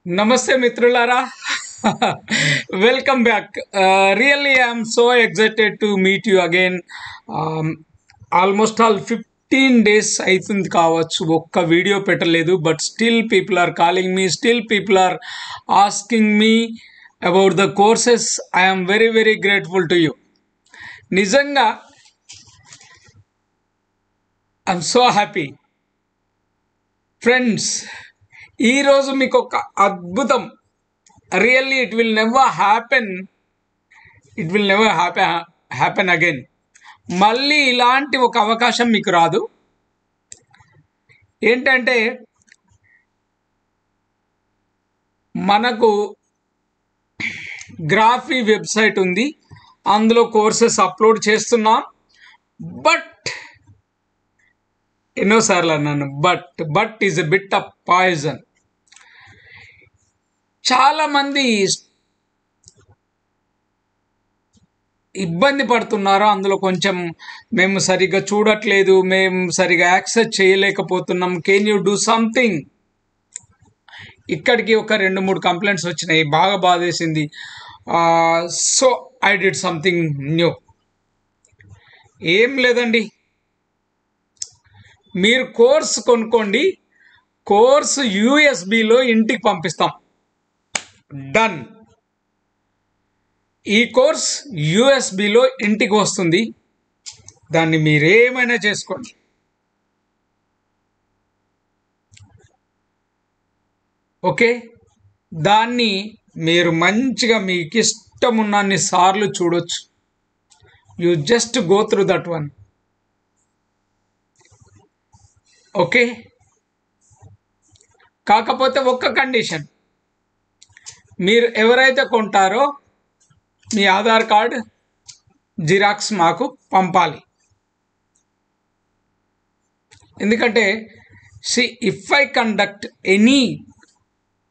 Namaste Mitrulara. Welcome back. Really, I'm so excited to meet you again. Almost all 15 days అవుతుంది కావచ్చు ఒక్క video పెట్టలేదు but still people are calling me still people are asking me about the courses I'm very very grateful to you నిజంగా I'm so happy friends ఈరోజు మీకు ఒక అద్భుతం really it will never happen again మళ్ళీ ఇలాంటి ఒక అవకాశం మీకు రాదు ఏంటంటే మనకు గ్రాఫీ వెబ్సైట్ ఉంది అందులో కోర్సెస్ అప్లోడ్ చేస్తున్నాం బట్ ఎన్నోసార్లు అన్నాను but is a bit of poison చాలామంది ఇబ్బంది పడుతున్నారు అందులో కొంచెం మేము సరిగ్గా చూడట్లేదు మేము సరిగా యాక్సెస్ చేయలేకపోతున్నాం కెన్ యూ డూ సంథింగ్ ఇక్కడికి ఒక 2-3 కంప్లైంట్స్ వచ్చినాయి బాగా బాధేసింది so I did something new ఏం లేదండి మీరు కోర్స్ కొనుక్కోండి కోర్సు యూఎస్బిలో ఇంటికి పంపిస్తాం డన్ ఈ కోర్స్ యూఎస్బిలో ఇంటికి వస్తుంది దాన్ని మీరేమైనా చేసుకోండి ఓకే దాన్ని మీరు మంచిగా మీకు ఇష్టం ఉన్నన్ని సార్లు చూడొచ్చు you just go through that one okay కాకపోతే ఒక్క కండిషన్ మీరు ఎవరైతే కొంటారో మీ ఆధార్ కార్డ్ జిరాక్స్ మాకు పంపాలి ఎందుకంటే if I conduct any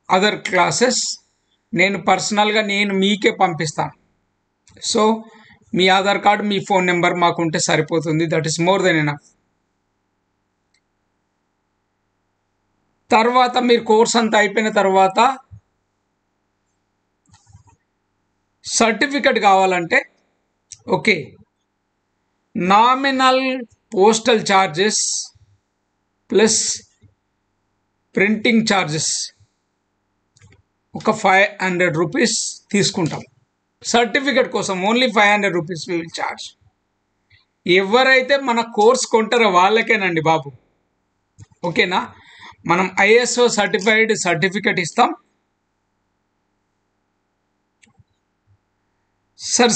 other classes నేను పర్సనల్గా మీకే పంపిస్తాను సో మీ ఆధార్ కార్డ్ మీ ఫోన్ నెంబర్ మాకు ఉంటే సరిపోతుంది that is more than enough తర్వాత మీరు కోర్స్ అంతా అయిపోయిన తర్వాత సర్టిఫికెట్ కావాలంటే okay nominal postal charges plus printing charges ఒక 500 రూపీస్ తీసుకుంటాం సర్టిఫికెట్ కోసం only 500 rupees we will charge ఎవరైతే మన కోర్స్ కొంటారో వాళ్ళకేనండి బాబు ఓకేనా మనం ఐఎస్ఓ సర్టిఫైడ్ సర్టిఫికెట్ ఇస్తాం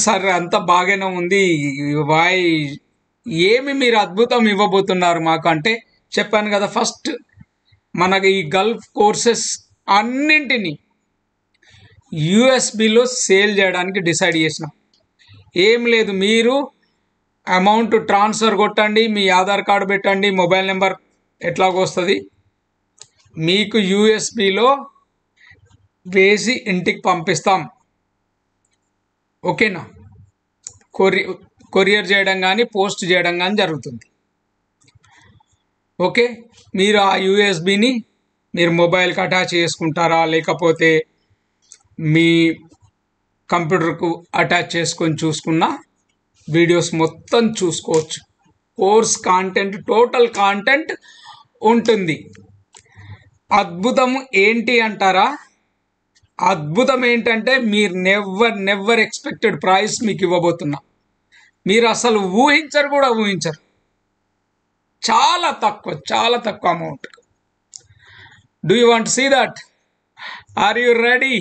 సార్ అంత బాగానే ఉంది వాయ్ ఏమి మీరు అద్భుతం ఇవ్వబోతున్నారు మాకు అంటే చెప్పాను కదా ఫస్ట్ మనకి ఈ గల్ఫ్ కోర్సెస్ అన్నింటినీ యూఎస్బిలో సేల్ చేయడానికి డిసైడ్ చేసినాం ఏం లేదు మీరు అమౌంట్ ట్రాన్స్ఫర్ కొట్టండి మీ ఆధార్ కార్డు పెట్టండి మొబైల్ నెంబర్ ఎట్లాగో వస్తుంది మీకు యూఎస్బిలో వేసి ఇంటికి పంపిస్తాం ఓకేనా కొరియర్ చేయడం కానీ పోస్ట్ చేయడం కానీ జరుగుతుంది ఓకే మీరు ఆ యూఎస్బిని మీరు మొబైల్కి అటాచ్ చేసుకుంటారా లేకపోతే మీ కంప్యూటర్కు అటాచ్ చేసుకొని చూసుకున్న వీడియోస్ మొత్తం చూసుకోవచ్చు కోర్స్ కాంటెంట్ టోటల్ కాంటెంట్ ఉంటుంది అద్భుతం ఏంటి అంటారా అద్భుతం ఏంటంటే మీరు నెవర్ ఎక్స్పెక్టెడ్ ప్రైస్ మీకు ఇవ్వబోతున్నా మీరు అసలు ఊహించరు చాలా తక్కువ amount do you want see that are you ready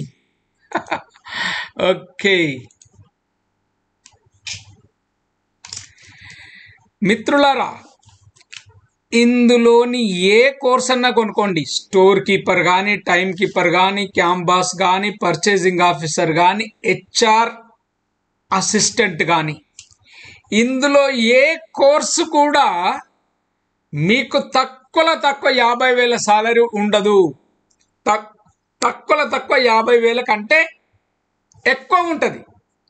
okay మిత్రులారా ఇందులోని ఏ కోర్స్ అన్నా కొనుక్కోండి స్టోర్ కీపర్ కానీ టైం కీపర్ కానీ క్యాంబాస్ కానీ పర్చేసింగ్ ఆఫీసర్ కానీ హెచ్ఆర్ అసిస్టెంట్ కానీ ఇందులో ఏ కోర్సు కూడా మీకు తక్కువ 50,000 సాలరీ ఉండదు తక్కువ 50,000 కంటే ఎక్కువ ఉంటుంది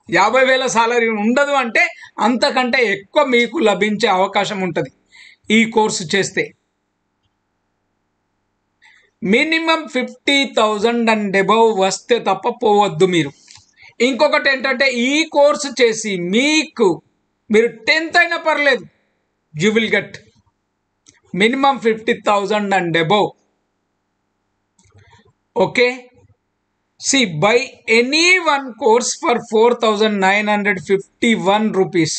50,000 సాలరీ ఉండదు అంటే అంతకంటే ఎక్కువ మీకు లభించే అవకాశం ఉంటుంది ఈ కోర్సు చేస్తే మినిమం 50,000 అండ్ అబవ్ వస్తే తప్ప పోవద్దు మీరు. ఇంకొకటి ఏంటంటే ఈ కోర్సు చేసి మీరు 10th అయినా పర్లేదు, you will get minimum 50,000 and above. Okay, see, buy any one course for 4,951 rupees.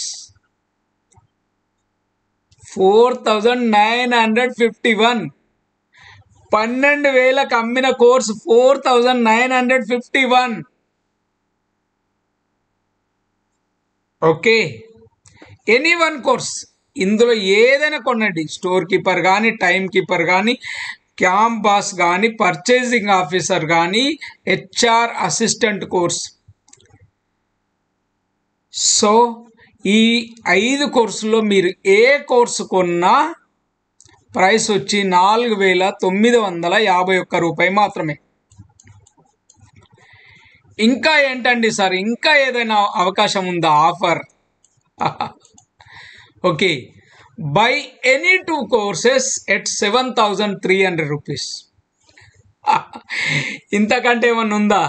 4,951. 12,000కి అమ్మిన course 4,951. Okay, any one course ఇందులో ఏదైనా కొనండి. స్టోర్ కీపర్ కానీ, టైం కీపర్ కానీ, క్యాంపాస్ కానీ, పర్చేసింగ్ ఆఫీసర్ కానీ, హెచ్ఆర్ అసిస్టెంట్ కోర్స్. సో ఈ 5 కోర్సుల్లో మీరు ఏ కోర్సు కొన్నా ప్రైస్ వచ్చి 4,951 రూపాయలు మాత్రమే. ఇంకా ఏంటండి సార్, ఇంకా ఏదైనా అవకాశం ఉందా offer? Okay, buy any 2 courses at 7,300 rupees. ఇంతకంటే ఏమన్నా ఉందా?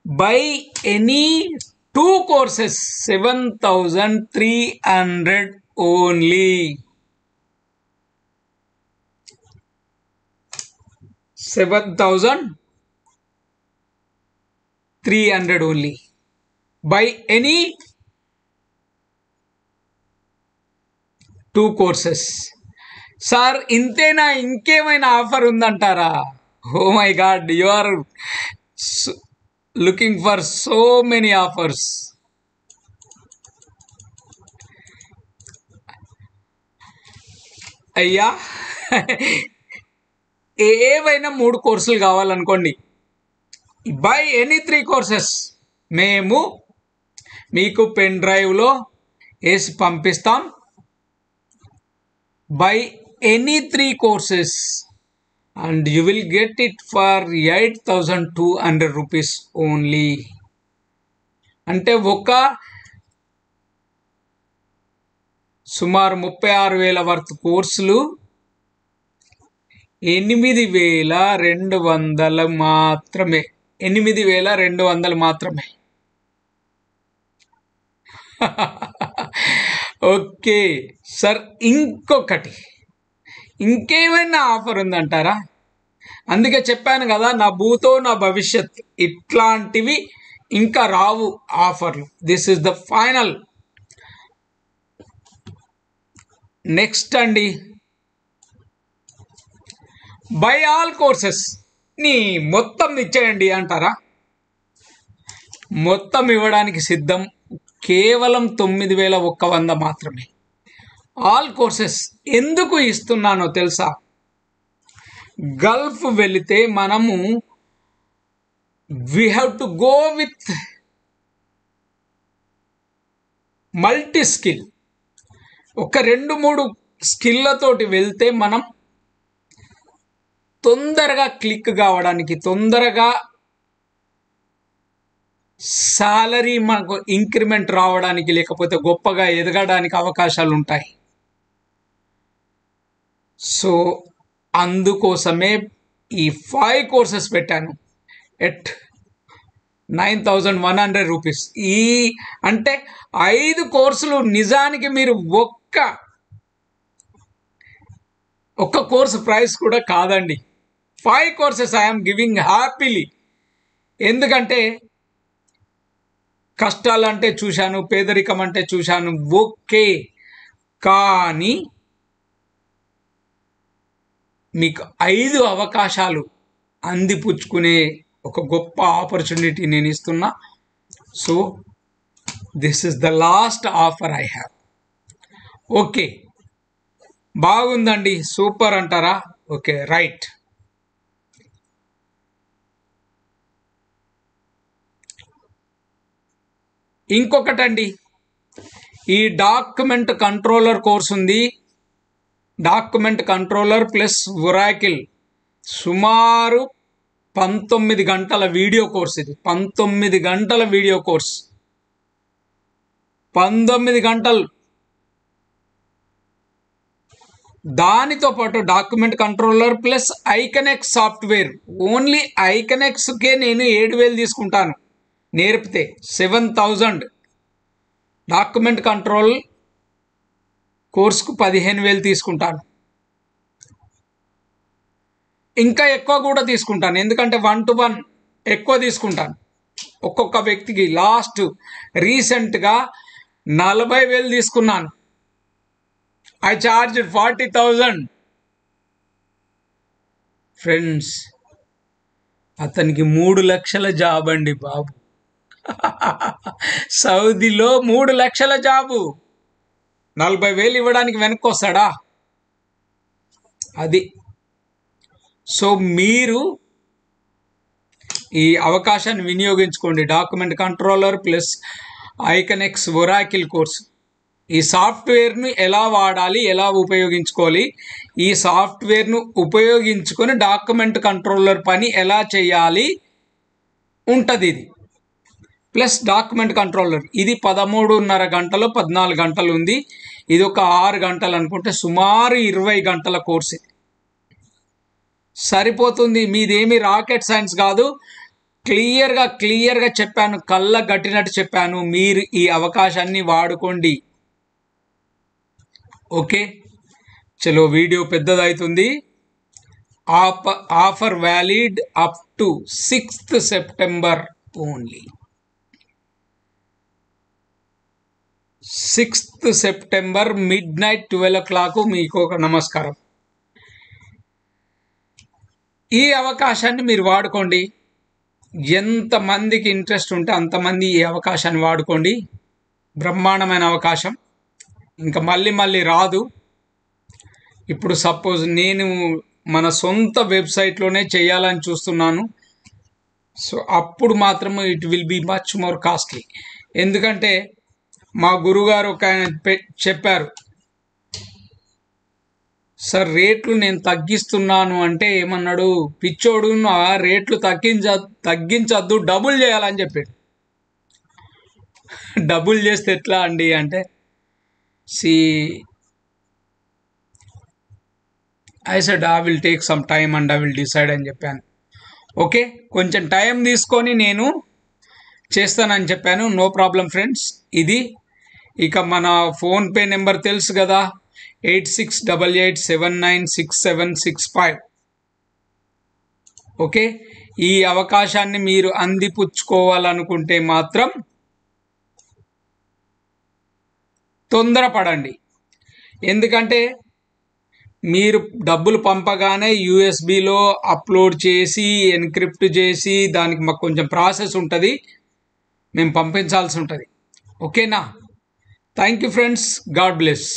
బై ఎనీ 2 courses 7,300 ఓన్లీ. 7,300 ఓన్లీ. Buy any 2 courses. సార్ ఇంతేనా, ఇంకేమైనా ఆఫర్ ఉందంటారా? Oh my God, you are looking for so many offers. అయ్యా, ఏవైనా 3 కోర్సులు కావాలనుకోండి, బై ఎనీ 3 courses మేము మీకు పెన్ డ్రైవ్లో వేసి పంపిస్తాం. Buy any 3 courses and you will get it for 8,200 rupees only. అంటే సుమారు 36,000 వర్త్ కోర్సులు 8,200 మాత్రమే. 8,200 మాత్రమే. ఓకే సార్, ఇంకేమైనా ఆఫర్ ఉందంటారా? అందుకే చెప్పాను కదా, నా భూతో నా భవిష్యత్, ఇట్లాంటివి ఇంకా రావు ఆఫర్లు. This is the final. Next అండి, బై ఆల్ కోర్సెస్ ని మొత్తం ఇచ్చేయండి అంటారా? మొత్తం ఇవ్వడానికి సిద్ధం. కేవలం 9,100 మాత్రమే. ఆల్ కోర్సెస్ ఎందుకు ఇస్తున్నానో తెలుసా? గల్ఫ్ వెళితే మనము we have to go with multi skill. ఒక 2-3 స్కిల్లతోటి వెళ్తే మనం తొందరగా క్లిక్ కావడానికి, తొందరగా సాలరీ మనకు ఇంక్రిమెంట్ రావడానికి, లేకపోతే గొప్పగా ఎదగడానికి అవకాశాలు ఉంటాయి. సో అందుకోసమే ఈ 5 కోర్సెస్ పెట్టాను ఎట్ 9,100 రూపీస్. అంటే 5 కోర్సులు నిజానికి మీరు ఒక్క కోర్సు ప్రైస్ కూడా కాదండి. 5 కోర్సెస్ ఐఎమ్ గివింగ్ హ్యాపీలీ. ఎందుకంటే కష్టాలంటే చూశాను, పేదరికం అంటే చూశాను, ఓకే. కానీ మీకు 5 అవకాశాలు అందిపుచ్చుకునే ఒక గొప్ప ఆపర్చునిటీ నేను ఇస్తున్నా. So this is the last offer I have. Okay, బాగుందండి, సూపర్ అంటారా? Okay, right. ఇంకొకటండి, ఈ డాక్యుమెంట్ కంట్రోలర్ కోర్స్ ఉంది. డాక్యుమెంట్ కంట్రోలర్ ప్లస్ ఒరాకిల్, సుమారు 19 గంటల వీడియో కోర్స్. ఇది 19 గంటల వీడియో కోర్స్. 19 గంటలు దానితో పాటు డాక్యుమెంట్ కంట్రోలర్ ప్లస్ ఐకనెక్స్ సాఫ్ట్వేర్. ఓన్లీ ఐకనెక్స్కే నేను 7,000 తీసుకుంటాను నేర్పితే. 7,000. డాక్యుమెంట్ కంట్రోల్ కోర్సుకు 15,000 తీసుకుంటాను. ఇంకా ఎక్కువ కూడా తీసుకుంటాను, ఎందుకంటే 1-to-1 ఎక్కువ తీసుకుంటాను ఒక్కొక్క వ్యక్తికి. లాస్ట్ రీసెంట్గా 40,000 తీసుకున్నాను. I charged 40,000. ఫ్రెండ్స్, అతనికి 3 లక్షల జాబ్ అండి బాబు. సౌదీలో 3 లక్షల జాబు. 40,000 ఇవ్వడానికి వెనక్కి వస్తాడా? అది. సో మీరు ఈ అవకాశాన్ని వినియోగించుకోండి. డాక్యుమెంట్ కంట్రోలర్ ప్లస్ ఐకనెక్స్ ఒరాకిల్ కోర్స్. ఈ సాఫ్ట్వేర్ను ఎలా వాడాలి, ఎలా ఉపయోగించుకోవాలి, ఈ సాఫ్ట్వేర్ను ఉపయోగించుకొని డాక్యుమెంట్ కంట్రోలర్ పని ఎలా చేయాలి ఉంటుంది ఇది. ప్లస్ డాక్యుమెంట్ కంట్రోలర్ ఇది 13.5 గంటలు 14 గంటలు ఉంది. ఇది ఒక 6 గంటలు అనుకుంటే సుమారు 20 గంటల కోర్సు సరిపోతుంది. మీదేమి రాకెట్ సైన్స్ కాదు. క్లియర్గా చెప్పాను, కళ్ళ గట్టినట్టు చెప్పాను. మీరు ఈ అవకాశాన్ని వాడుకోండి. ఓకే, చలో వీడియో పెద్దదవుతుంది. Offer valid up to 6th September only. 6th September midnight 12 o'clock. మీకు ఒక నమస్కారం. ఈ అవకాశాన్ని మీరు వాడుకోండి. ఎంతమందికి ఇంట్రెస్ట్ ఉంటే అంతమంది ఈ అవకాశాన్ని వాడుకోండి. బ్రహ్మాండమైన అవకాశం, ఇంకా మళ్ళీ రాదు. ఇప్పుడు సపోజ్ నేను మన సొంత వెబ్సైట్లోనే చేయాలని చూస్తున్నాను. సో అప్పుడు మాత్రం it will be much more costly. ఎందుకంటే మా గురుగారు ఒక ఆయన చెప్పారు, సార్ రేట్లు నేను తగ్గిస్తున్నాను అంటే ఏమన్నాడు, పిచ్చోడు రేట్లు తగ్గించద్దు, డబుల్ చేయాలని చెప్పాడు. డబుల్ చేస్తే ఎట్లా అండి అంటే, I said I will take some time and I will decide అని చెప్పాను. ఓకే, కొంచెం టైం తీసుకొని నేను చేస్తానని చెప్పాను. No problem friends. ఇది ఇక మన ఫోన్పే నెంబర్ తెలుసు కదా, 8688796765. ఓకే, ఈ అవకాశాన్ని మీరు అందిపుచ్చుకోవాలనుకుంటే మాత్రం తొందరపడండి. ఎందుకంటే మీరు డబ్బులు పంపగానే యూఎస్బిలో అప్లోడ్ చేసి ఎన్క్రిప్ట్ చేసి దానికి మాకు కొంచెం ప్రాసెస్ ఉంటుంది, మేము పంపించాల్సి ఉంటుంది. ఓకేనా? Thank you friends. God bless.